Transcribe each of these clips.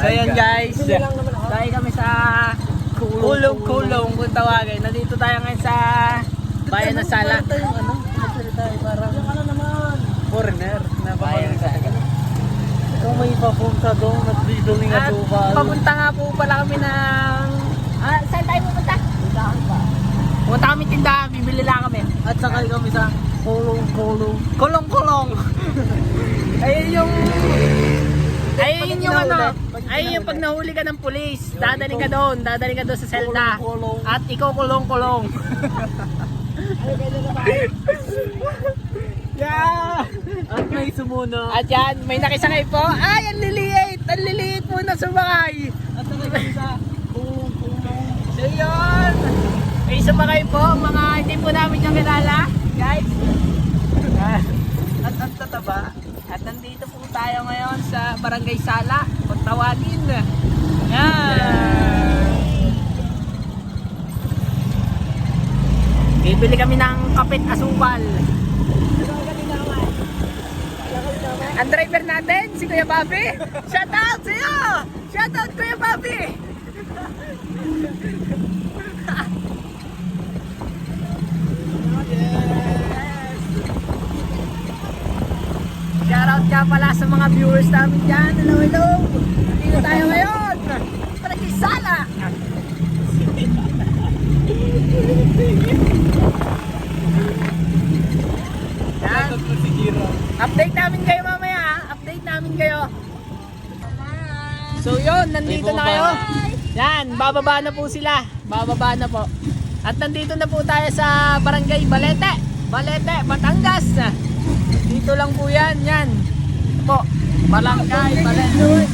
So yan guys, tayo kami sa kulong-kulong kung tawagin. Nandito tayo ngayon sa bayan ng Sala. Foreigner na bayan ng Sala. Kung may papunta doon at dito ng At asubal. papunta nga po pala kami ng... saan tayo pupunta? Tindahan pa. Pumunta kami tindahan, bibili lang kami. At sakay kami sa kulong-kulong. Kulong-kulong. Ayun yung ano, ayun yung pag nahuli ka ng pulis, dadaling ka doon sa selda. Kulong-kulong. At ikaw kulong-kulong. Yeah! At may sumunod. At yan, may nakisakay po. Ay, ang liliit po na sumakay. At sakay kami sa kulong-kulong. So yun, may sumakay po, mga hindi po namin yung kilala, guys. At ang tataba. At nandito po tayo ngayon sa Barangay Sala, kung tawagin. Yan. Bibili kami ng kapit asukal. Ang driver natin, si Kuya Bobby. Shout out sa'yo! Shout out Kuya Bobby! Shoutout nga pala sa mga viewers namin dyan. Hello! Dito tayo ngayon. Barangay Sala. Yan. Update namin kayo mamaya. Update namin kayo. So yun, nandito na kayo. Yan, bababa na po sila. Bababa na po. At nandito na po tayo sa Barangay Balete. Balete, Batangas. Dito lang po yan, yan. Ito po, Barangay Balete.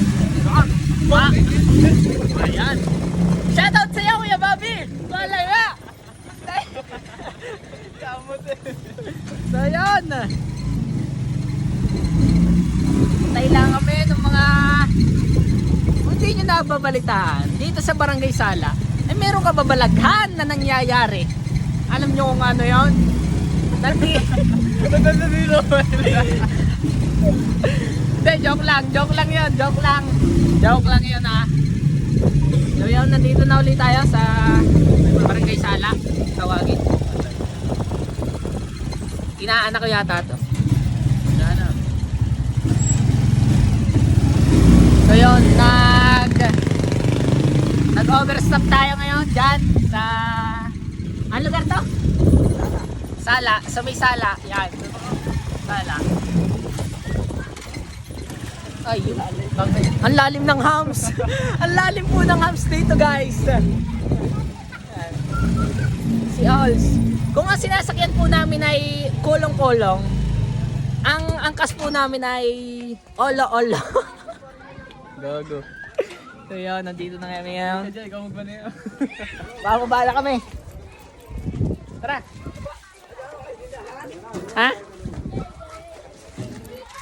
Ayan. Shoutout sa iyo, Kuya Bobby. Wala nga. So yun. Tayo lang kami ng mga hindi nyo nababalitaan. Dito sa Barangay Sala, ay meron kababalaghan na nangyayari. Alam nyo kung ano yun? Hindi, joke lang yun, joke lang yun ha. So yun, nandito na ulit tayo sa Barangay Sala, tawagin. Inaanak ko yata to. So yun, nag-overstop tayo ngayon dyan sa, ano lugar to? Sala, sa may Sala, yan. Sala. Ay, ang lalim ng hams. Ang lalim po ng hams dito guys. Si Alls. Kung ang sinasakyan po namin ay kulong-kulong, ang angkas po namin ay olo-olo. Gago. So yun, nandito na kami ngayon. Kaya ikaw magbaneo. Bababa kami. Tara. Ha?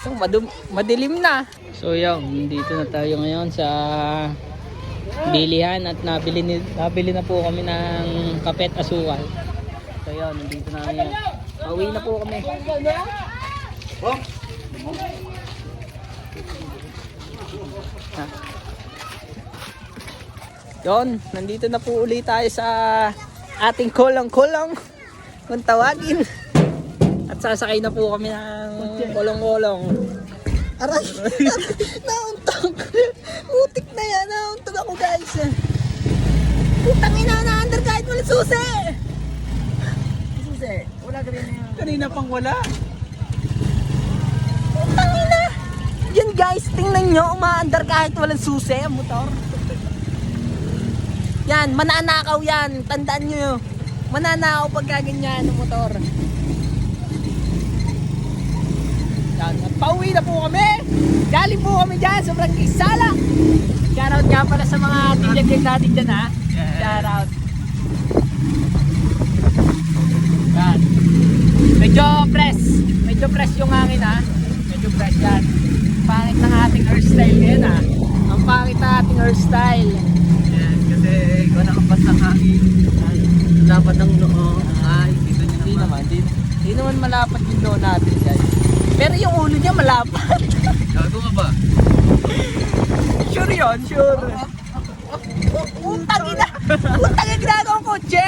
So, madilim na. So yun, dito na tayo ngayon sa bilihan at nabili na po kami ng kapet asukal. So yun, nandito na kami. Pauwi na po kami. Ha? Yun, nandito na po ulit tayo sa ating kulong-kulong kung tawagin. At sasakay na po kami ng kulong-kulong. Aray! Nauntog! Mutik na yan! Nauntog ako guys! Putang ina na under kahit walang susi! Susi! Wala ka rin na yan. Kanina pang wala. Putang ina! Yan guys, tingnan nyo, umaandar kahit walang susi ang motor. Yan, mananakaw yan. Tandaan nyo. Mananakaw pagka ganyan ang motor. Yan, at pauwi na po kami. Galing po kami dyan sa Barangay Sala. Shoutout nga pala sa mga tilyagin natin dyan ha. Shoutout. Yan. Medyo press yung hangin ha. Medyo press yan. Pangit ng ating hairstyle ngayon ha. Ang pangit ng ating hairstyle. Yan, kasi ikaw nakapas ng hangin. Dapat ng noo. Ay, hindi naman. Hindi naman malapat yung noo natin guys. Pero yung ulo niya malapat. Gago nga ba? Sure yun, sure. Utang ina! Utang yung ginagawang kotse!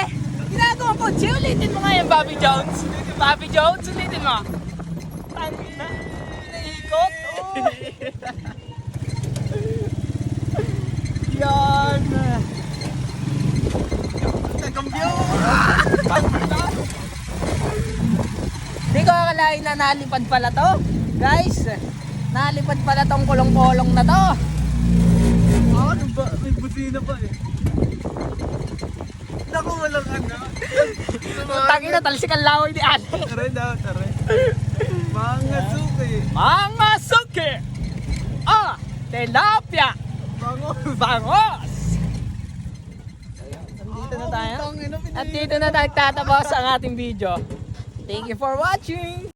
Ginagawang kotse, ulitin mo nga yan, Bobby Jones. Bobby Jones, ulitin mo. Tangin na. Pinaikot. Oh. Yan. Nagambyo. Hindi ko akalain na nalipad pala to. Guys, nalipad pala tong kulong-kulong na to. Ano ba? May busina pa eh. Naku, walang ano. Tangin na, talsik ang laway ni Ate. Tara daw, tara. Mga suki. Mga suki! Ah! Tilapia! Bango. Bangos! Nandito na tayo. At dito na tayo tatapos ang ating video. Thank you for watching!